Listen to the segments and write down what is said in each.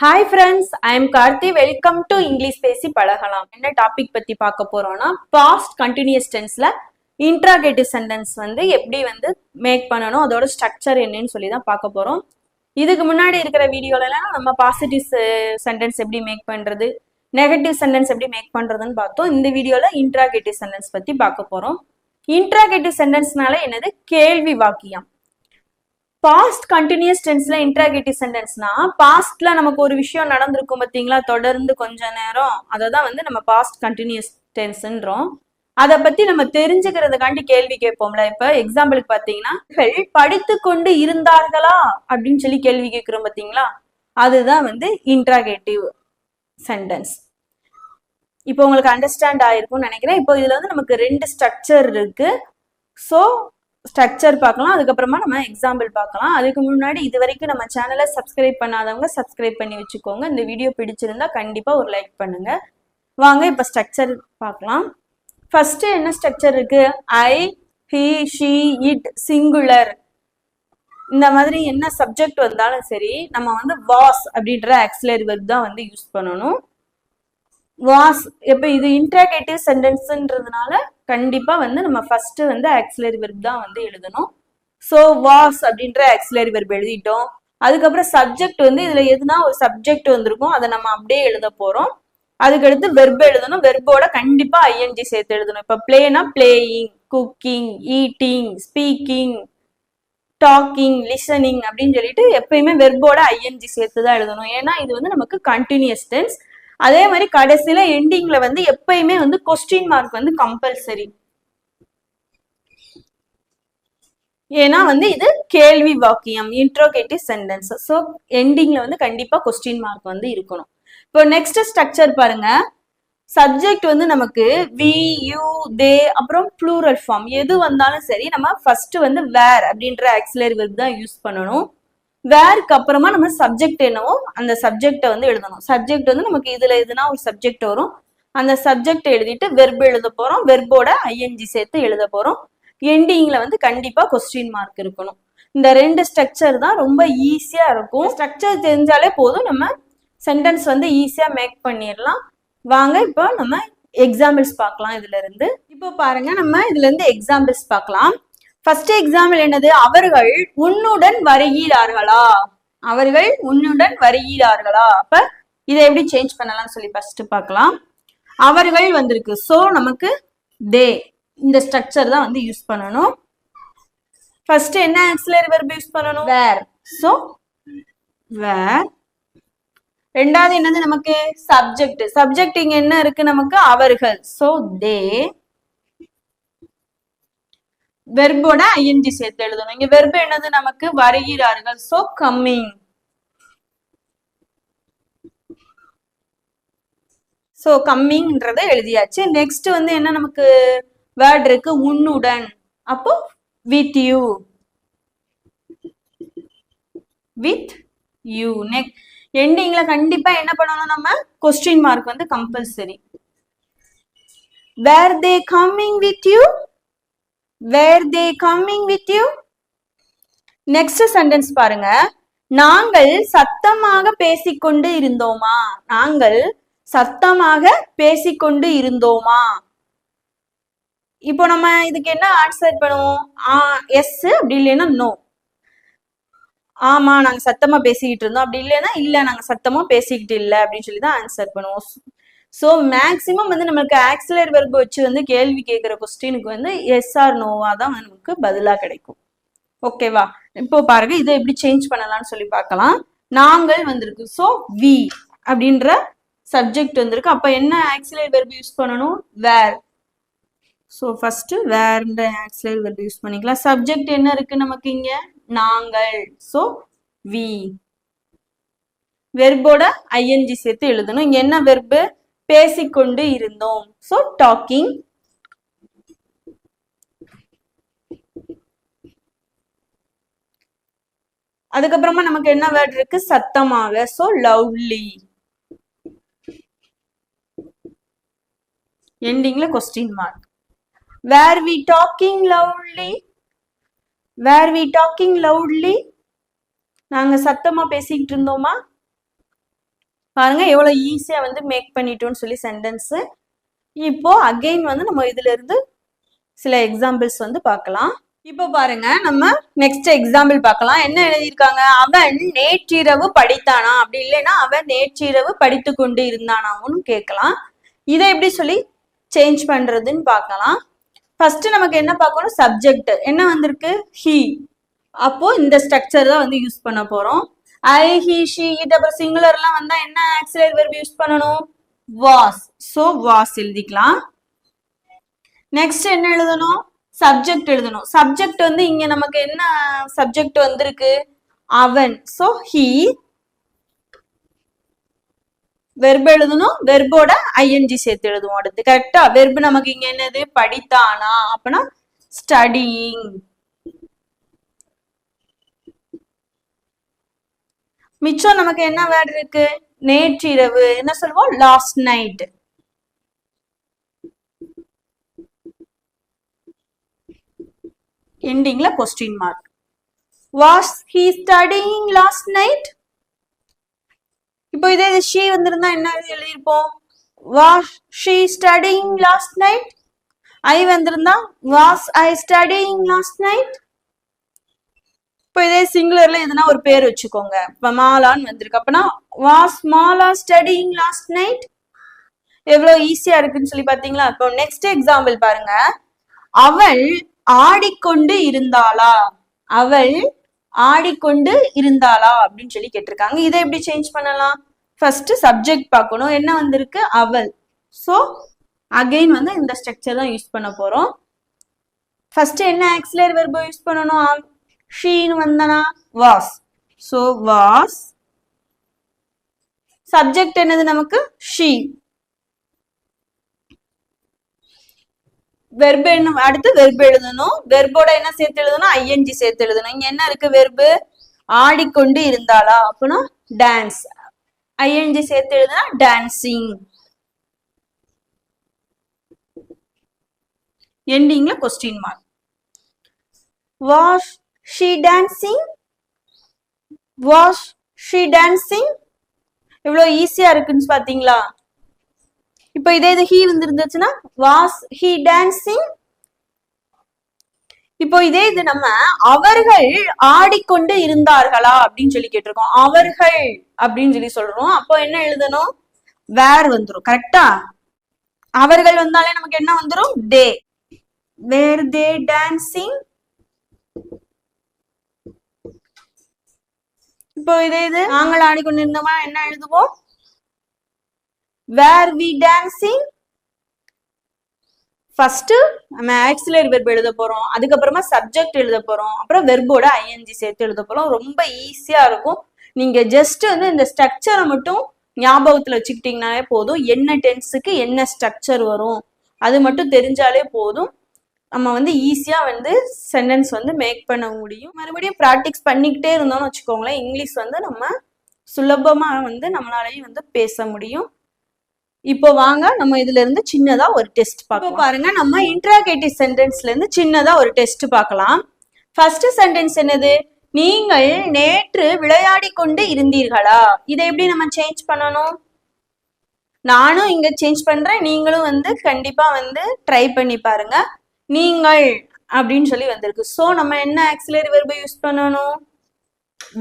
Hi friends, I am Karthi. Welcome to English பேசி பழகலாம். என்ன டாபிக் பத்தி பார்க்க போறோம்னா, பாஸ்ட் கண்டினியூஸ் டென்ஸ்ல இன்ட்ராகேட்டிவ் சென்டென்ஸ் எப்படி மேக் பண்ணணும், அதோட ஸ்ட்ரக்சர் என்னன்னு சொல்லி தான் பார்க்க போறோம். இதுக்கு முன்னாடி இருக்கிற வீடியோலலாம் நம்ம பாசிட்டிவ் சென்டென்ஸ் எப்படி மேக் பண்றது, நெகட்டிவ் சென்டென்ஸ் எப்படி மேக் பண்றதுன்னு பார்த்தோம். இந்த வீடியோல இன்ட்ராகேட்டிவ் சென்டென்ஸ் பத்தி பார்க்க போறோம். இன்ட்ராகேட்டிவ் சென்டென்ஸ்னால என்னது? கேள்வி வாக்கியம். பாஸ்ட் கண்டினியூஸ் டென்ஸ்ல இன்ட்ராகேட்டிவ் சென்டென்ஸ்னா, பாஸ்ட்ல நமக்கு ஒரு விஷயம் நடந்திருக்கும் பார்த்தீங்களா, தொடர்ந்து கொஞ்ச நேரம், அதை தான் நம்ம பாஸ்ட் கண்டினியூஸ் டென்ஸ்ன்றோம். அதை பத்தி நம்ம தெரிஞ்சுக்கிறதுக்காண்டி கேள்வி கேட்போம்ல. இப்ப எக்ஸாம்பிளுக்கு பாத்தீங்கன்னா, படித்து கொண்டு இருந்தார்களா அப்படின்னு சொல்லி கேள்வி கேட்கிறோம் பார்த்தீங்களா, அதுதான் இன்ட்ராகேட்டிவ் சென்டென்ஸ். இப்போ உங்களுக்கு அண்டர்ஸ்டாண்ட் ஆயிருக்கும்னு நினைக்கிறேன். இப்போ இதுல நமக்கு ரெண்டு ஸ்ட்ரக்சர் இருக்கு. ஸோ ஸ்ட்ரக்சர் பார்க்கலாம், அதுக்கப்புறமா நம்ம எக்ஸாம்பிள் பார்க்கலாம். அதுக்கு முன்னாடி இது வரைக்கும் நம்ம சேனலை சப்ஸ்கிரைப் பண்ணாதவங்க சப்ஸ்கிரைப் பண்ணி வச்சுக்கோங்க. இந்த வீடியோ பிடிச்சிருந்தா கண்டிப்பா ஒரு லைக் பண்ணுங்க. வாங்க இப்ப ஸ்ட்ரக்சர் பார்க்கலாம். ஃபர்ஸ்ட் என்ன ஸ்ட்ரக்சர் இருக்கு? ஐ, ஹி, ஷி, இட், சிங்குலர். இந்த மாதிரி என்ன சப்ஜெக்ட் வந்தாலும் சரி, நம்ம வாஸ் அப்படின்ற ஆக்சிலரி வெர்ப் தான் யூஸ் பண்ணணும். வாஸ் இப்ப இது இன்ட்ராகேட்டிவ் சென்டென்ஸ்ன்றதுனால கண்டிப்பா நம்ம ஃபர்ஸ்ட் ஆக்சிலரி வெர்ப் தான் எழுதணும். ஸோ வாஸ் அப்படின்ற ஆக்சிலரி வெர்ப் எழுதிட்டோம். அதுக்கப்புறம் சப்ஜெக்ட் இதுல எதுனா ஒரு சப்ஜெக்ட் வந்திருக்கும், அதை நம்ம அப்படியே எழுத போறோம். அதுக்கடுத்து வெர்ப் எழுதணும். வெர்போட கண்டிப்பா ஐஎன்ஜி சேர்த்து எழுதணும். இப்ப பிளேனா playing, cooking, eating, speaking, talking, listening அப்படின்னு சொல்லிட்டு எப்பயுமே வெர்போட ஐஎன்ஜி சேர்த்து தான் எழுதணும். ஏன்னா இது நமக்கு கண்டினியூஸ் டென்ஸ். அதே மாதிரி கடைசியில எண்டிங்ல எப்பயுமே கொஸ்டின் மார்க் கம்பல்சரி. ஏன்னா இது கேள்வி வாக்கியம், இன்ட்ரோகேட்டிவ் சென்டென்ஸ். ஸோ எண்டிங்ல கண்டிப்பா கொஸ்டின் மார்க் இருக்கணும். இப்போ நெக்ஸ்ட் ஸ்ட்ரக்சர் பாருங்க. சப்ஜெக்ட் நமக்கு வி, யூ, தே, அப்புறம் ப்ளூரல் ஃபார்ம் எது வந்தாலும் சரி, நம்ம ஃபர்ஸ்ட் வேர் அப்படின்ற ஆக்சிலரி வெர்ப் தான் யூஸ் பண்ணணும். வேருக்கு அப்புறமா நம்ம சப்ஜெக்ட் என்னவோ அந்த சப்ஜெக்டை எழுதணும். சப்ஜெக்ட் நமக்கு இதுல எதுனா ஒரு சப்ஜெக்ட் வரும், அந்த சப்ஜெக்ட் எழுதிட்டு வெர்ப் எழுத போறோம். வெர்போட ஐஎன்ஜி சேர்த்து எழுத போறோம். எண்டிங்ல கண்டிப்பா கொஸ்டின் மார்க் இருக்கணும். இந்த ரெண்டு ஸ்ட்ரக்சர் தான் ரொம்ப ஈஸியா இருக்கும். ஸ்ட்ரக்சர் தெரிஞ்சாலே போதும், நம்ம சென்டென்ஸ் ஈஸியா மேக் பண்ணிடலாம். வாங்க இப்போ நம்ம எக்ஸாம்பிள்ஸ் பார்க்கலாம். இதுல இருந்து இப்போ பாருங்க, நம்ம இதுல இருந்து எக்ஸாம்பிள்ஸ் பார்க்கலாம். ஃபர்ஸ்ட் எக்ஸாம்பிள் என்னது? அவர்கள் உன்னுடன் வருகிறார்களா? அவர்கள் உன்னுடன் வருகிறார்களா? அப்ப இதை எப்படி சேஞ்ச் பண்ணலாம் சொல்லி ஃபர்ஸ்ட் பார்க்கலாம். அவர்கள் வந்திருக்கு, சோ நமக்கு தே, இந்த ஸ்ட்ரக்சர் தான் யூஸ் பண்ணணும். ஃபர்ஸ்ட் என்ன ஆக்சிலரி வெர்ப் யூஸ் பண்ணணும்? வேர். சோ வேர். ரெண்டாவது என்னது? நமக்கு சப்ஜெக்ட். சப்ஜெக்ட் இங்க என்ன இருக்கு? நமக்கு அவர்கள், சோ தே. வெர்போட ஐஎன்ஜி சேர்த்து எழுதணும். இங்க வெர்பு என்னது? நமக்கு வருகிறார்கள், சோ கம்மிங். சோ கம்மிங்ன்றத எழுதியாச்சு. நெக்ஸ்ட் என்ன நமக்கு வேர்ட் இருக்கு? உன்னுடன். அப்போ with you, with you. Next எண்டிங்ல கண்டிப்பா என்ன பண்ணணும்? நம்ம question mark compulsory. Were they coming with you? Were they coming with you? Next sentence பாருங்க. நாங்கள் சத்தமாக பேசிக்கொண்டு இருந்தோமா? நாங்கள் சத்தமாக பேசிக்கொண்டு இருந்தோமா? இப்போ நம்ம இதுக்கு என்ன ஆன்சர் பண்ணுவோம்? எஸ், அப்படி இல்லைன்னா நோ. ஆமா நாங்க சத்தமா பேசிக்கிட்டு இருந்தோம், அப்படி இல்லைன்னா இல்ல நாங்க சத்தமா பேசிக்கிட்டு இல்ல அப்படின்னு சொல்லி தான் ஆன்சர் பண்ணுவோம். ஸோ மேக்சிமம் நம்மளுக்கு ஆக்சிலரி வெர்ப் வச்சு கேள்வி கேட்கிற கொஸ்டினுக்கு எஸ் ஆர் நோவா தான் நமக்கு பதிலா கிடைக்கும். ஓகேவா? இப்போ பாருங்க, இதை எப்படி சேஞ்ச் பண்ணலாம்னு சொல்லி பார்க்கலாம். நாங்கள் வந்திருக்கு, ஸோ வி அப்படின்ற சப்ஜெக்ட் வந்திருக்கு. அப்ப என்ன ஆக்சிலரி வெர்ப் யூஸ் பண்ணணும்? வேர். ஸோ ஃபர்ஸ்ட் வேர்ன்ற ஆக்சிலரி வெர்ப் யூஸ் பண்ணிக்கலாம். சப்ஜெக்ட் என்ன இருக்கு நமக்கு இங்க? நாங்கள், ஸோ வி. வெர்போட ஐஎன்ஜி சேர்த்து எழுதணும். இங்க என்ன வெர்பு? பேசிக்கொண்டு இருந்தோம், சோ டாக்கிங். அதுக்கப்புறமா நமக்கு என்ன வேர்ட் இருக்கு? சத்தமாக, சோ லவ்லி. எண்டிங்ல question mark. Were we talking lovely? Were we talking lovely? நாங்க சத்தமா பேசிக்கிட்டு இருந்தோமா? பாருங்க எவ்வளவு ஈஸியா வந்து மேக் பண்ணிட்டோம்னு சொல்லி சென்டென்ஸ். இப்போ அகைன் வந்து நம்ம இதுல இருந்து சில எக்ஸாம்பிள்ஸ் வந்து பார்க்கலாம். இப்போ பாருங்க நம்ம நெக்ஸ்ட் எக்ஸாம்பிள் பார்க்கலாம். என்ன எழுதியிருக்காங்க, அவன் நேற்றிரவு படித்தானா, அப்படி இல்லைன்னா அவன் நேற்றிரவு படித்து கொண்டு இருந்தானான்னு கேட்கலாம். இதை எப்படி சொல்லி சேஞ்ச் பண்றதுன்னு பார்க்கலாம். ஃபர்ஸ்ட் நமக்கு என்ன பார்க்கணும், சப்ஜெக்ட் என்ன வந்திருக்கு, ஹி. அப்போ இந்த ஸ்ட்ரக்சர் தான் வந்து யூஸ் பண்ண போறோம். ஐ, ஹி, ஷி, இட். அப்புறம் சிங்குலர்லாம் வந்தா என்ன ஆக்சிலரி வெர்ப் யூஸ் பண்ணணும், வாஸ். ஸோ வாஸ் எழுதிக்கலாம். நெக்ஸ்ட் என்ன எழுதணும், சப்ஜெக்ட் எழுதணும். சப்ஜெக்ட் வந்து இங்க நமக்கு என்ன சப்ஜெக்ட் வந்திருக்கு, அவன். So he. வெர்ப் எழுதணும், வெர்போட ஐஎன்ஜி சேர்த்து எழுதுவோம். அடுத்து கரெக்டா வெர்ப் நமக்கு இங்க என்னது, படித்தானா, அப்பனா ஸ்டடியிங். மிச்சம் நமக்கு என்ன வேர்ட் இருக்கு, நேற்றிரவு என்ன சொல்லுவோம், லாஸ்ட் நைட். எண்டிங்ல question mark. Was he studying last night. இப்போ இதே ஷீ வந்திருந்தா என்ன எழுதியிருப்போம், was she studying last night. I வந்திருந்தா was I studying last night. இப்போ இதே சிங்குலர்ல எதுனா ஒரு பேர் வச்சுக்கோங்க. இப்ப மாலான்னு வந்திருக்கு, அப்பனா was Mala studying last night. எவ்வளவு ஈஸியா இருக்குன்னு சொல்லி பாத்தீங்களா. இப்போ நெக்ஸ்ட் எக்ஸாம்பிள் பாருங்க, அவள் ஆடிக்கொண்டு இருந்தாளா, அவள் ஆடிக்கொண்டு இருந்தாளா அப்படின்னு சொல்லி கேட்டிருக்காங்க. இதை எப்படி சேஞ்ச் பண்ணலாம், ஃபர்ஸ்ட் சப்ஜெக்ட் பார்க்கணும், என்ன வந்திருக்கு, அவள். ஸோ அகைன் வந்து இந்த ஸ்ட்ரக்சர் தான் யூஸ் பண்ண போறோம். ஃபர்ஸ்ட் என்ன ஆக்சிலரி வெர்ப் யூஸ் பண்ணணும், ஷீன்னு வந்தனா வாஸ். So was. சப்ஜெக்ட் என்னது நமக்கு, ஷீ. வெர்பு என்ன, அடுத்து வெர்பு எழுதணும். வெர்போட என்ன சேர்த்து எழுதணும், ஐஎன்ஜி சேர்த்து எழுதணும். இங்க என்ன இருக்கு, வெர்பு ஆடிக்கொண்டு இருந்தாளா, அப்படின்னா டான்ஸ். ஐஎன்ஜி சேர்த்து எழுதுனா டான்சிங். எண்டிங்ல question mark. Was she dancing, was she dancing. இவ்வளவு ஈஸியா இருக்குன்னு பாத்தீங்களா. இப்போ இதே இது ஹீ வந்துருந்துச்சுன்னா வாஸ் ஹீ டான்சிங். இப்போ இதே இது நம்ம அவர்கள் ஆடிக்கொண்டு இருந்தார்களா அப்படின்னு சொல்லி கேட்டிருக்கோம். அவர்கள் அப்படின்னு சொல்லி சொல்றோம். அப்போ என்ன எழுதணும், வேர் வந்துரும். கரெக்டா, அவர்கள் வந்தாலே நமக்கு என்ன வந்துரும், தே. வேர் தே டான்சிங். இப்போ இதே இது நாங்கள் ஆடிக்கொண்டிருந்தோமா என்ன எழுதுவோம், were we dancing. ஃபர்ஸ்ட் நம்ம ஆக்சிலரி வெர்ப் எழுத போறோம், அதுக்கப்புறமா சப்ஜெக்ட் எழுத போறோம், அப்புறம் வெர்போட ஐஎன்ஜி சேர்த்து எழுத போறோம். ரொம்ப ஈஸியா இருக்கும். நீங்க ஜஸ்ட் வந்து இந்த ஸ்ட்ரக்சரை மட்டும் ஞாபகத்துல வச்சுக்கிட்டீங்கன்னாலே போதும். என்ன டென்ஸுக்கு என்ன ஸ்ட்ரக்சர் வரும் அது மட்டும் தெரிஞ்சாலே போதும். நம்ம வந்து ஈஸியா வந்து சென்டென்ஸ் வந்து மேக் பண்ண முடியும். மறுபடியும் ப்ராக்டிஸ் பண்ணிக்கிட்டே இருந்தோம்னு வச்சுக்கோங்களேன், இங்கிலீஷ் வந்து நம்ம சுலபமா வந்து நம்மளாலையும் வந்து பேச முடியும். இப்போ வாங்க நம்ம இதுல இருந்து சின்னதா ஒரு டெஸ்ட் பார்க்கலாம். பாருங்க, நம்ம இன்ட்ராகேட்டிவ் சென்டென்ஸ்ல இருந்து சின்னதா ஒரு டெஸ்ட் பார்க்கலாம். ஃபர்ஸ்ட் சென்டென்ஸ் என்னது, நீங்கள் நேற்று விளையாடி கொண்டு இருந்தீர்களா. இதை எப்படி நம்ம சேஞ்ச் பண்ணணும், நானும் இங்க சேஞ்ச் பண்றேன், நீங்களும் வந்து கண்டிப்பா வந்து ட்ரை பண்ணி பாருங்க. நீங்கள் அப்படின்னு சொல்லி வந்திருக்கு. சோ நம்ம என்ன ஆக்சிலரி வெர்பை யூஸ் பண்ணணும்,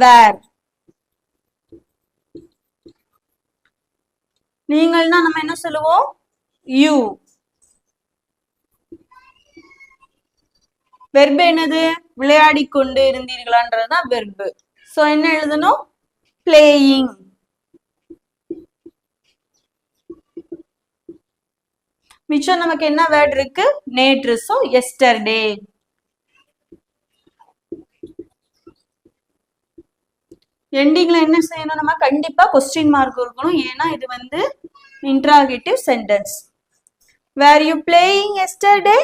வேர். நீங்கள்னா நம்ம என்ன சொல்லுவோம், யூ. வெர்பு என்னது, விளையாடி கொண்டு இருந்தீர்களான்றதுதான் வெர்பு. சோ என்ன எழுதணும், பிளேயிங். மிச்சம் நமக்கு என்ன வேர்ட் இருக்கு, நேற்று. So yesterday. எண்டிங்ல என்ன செய்யணும், நம்ம கண்டிப்பா கொஸ்டின் மார்க் இருக்கணும். ஏன்னா இது வந்து interrogative sentence. Where you playing yesterday.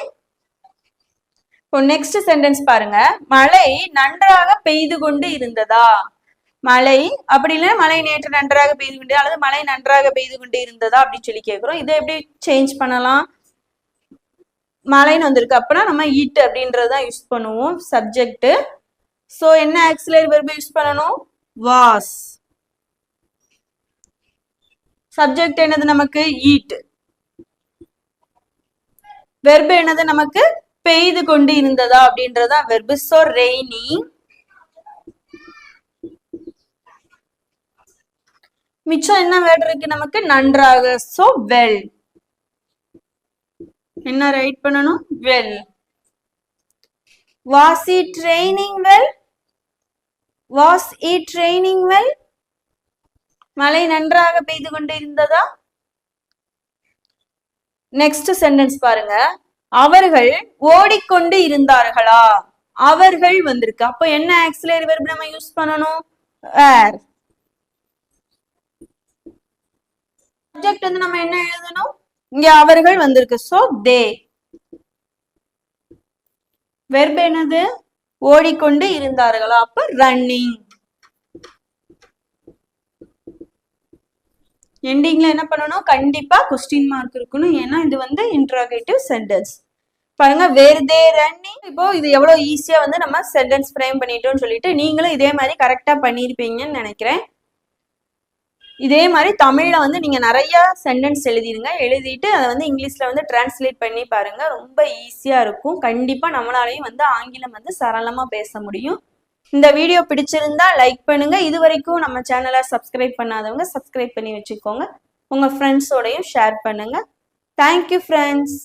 இப்போ நெக்ஸ்ட் சென்டென்ஸ் பாருங்க, மழை நன்றாக பெய்து கொண்டு இருந்ததா. மழை அப்படி இல்லைன்னா மழை நேற்று நன்றாக பெய்து கொண்டு, அல்லது மழை நன்றாக பெய்து கொண்டு இருந்ததா அப்படின்னு சொல்லி கேட்கிறோம். இதை எப்படி சேஞ்ச் பண்ணலாம், மழைன்னு வந்திருக்கு அப்படின்னா நம்ம இட் அப்படின்றதான் யூஸ் பண்ணுவோம் சப்ஜெக்ட். சோ என்ன ஆக்சிலரி வெர்பை யூஸ் பண்ணணும், வாஸ். சப்ஜெக்ட் என்னது நமக்கு ஈட். வெர்பு என்னது நமக்கு பெய்து கொண்டு இருந்ததா அப்படின்றதா வெர்பு. So rainy. மிச்சம் என்ன வேர்ட் இருக்கு நமக்கு நன்றாக. So well. என்ன ரைட் பண்ணணும் well. Was it raining well. Was it raining well. மழை நன்றாக பெய்து கொண்டு இருந்ததா. நெக்ஸ்ட் சென்டென்ஸ் பாருங்க. அவர்கள் ஓடிக்கொண்டு இருந்தார்களா. அவர்கள் வந்திருக்கு. அப்போ என்ன ஆக்சிலரி வெர்ப் நம்ம யூஸ் பண்ணணும் வேர். சப்ஜெக்ட் வந்து நம்ம என்ன எழுதணும் இங்க அவர்கள் வந்திருக்கு. So they. வெர்ப் என்னது ஓடிக்கொண்டு இருந்தார்களா. அப்ப ரன்னிங். எண்டிங்ல என்ன பண்ணணும் கண்டிப்பா கொஸ்டின் மார்க் இருக்கணும். ஏன்னா இது வந்து இன்ட்ராகேட்டிவ் சென்டென்ஸ். பாருங்க வேர் தே ரன்னிங். இப்போ இது எவ்வளவு ஈஸியா வந்து நம்ம சென்டென்ஸ் ஃப்ரேம் பண்ணிட்டோம்னு சொல்லிட்டு நீங்களும் இதே மாதிரி கரெக்டா பண்ணிருப்பீங்கன்னு நினைக்கிறேன். இதே மாதிரி தமிழ்ல வந்து நீங்க நிறைய சென்டென்ஸ் எழுதிடுங்க. எழுதிட்டு அதை வந்து இங்கிலீஷ்ல வந்து டிரான்ஸ்லேட் பண்ணி பாருங்க. ரொம்ப ஈஸியா இருக்கும். கண்டிப்பா நம்மளாலையும் வந்து ஆங்கிலம் வந்து சரளமா பேச முடியும். இந்த வீடியோ பிடிச்சிருந்தா லைக் பண்ணுங்க. இது வரைக்கும் நம்ம சேனலை சப்ஸ்கிரைப் பண்ணாதவங்க சப்ஸ்கிரைப் பண்ணி வச்சுக்கோங்க. உங்க ஃப்ரெண்ட்ஸோடையும் ஷேர் பண்ணுங்க. Thank you friends.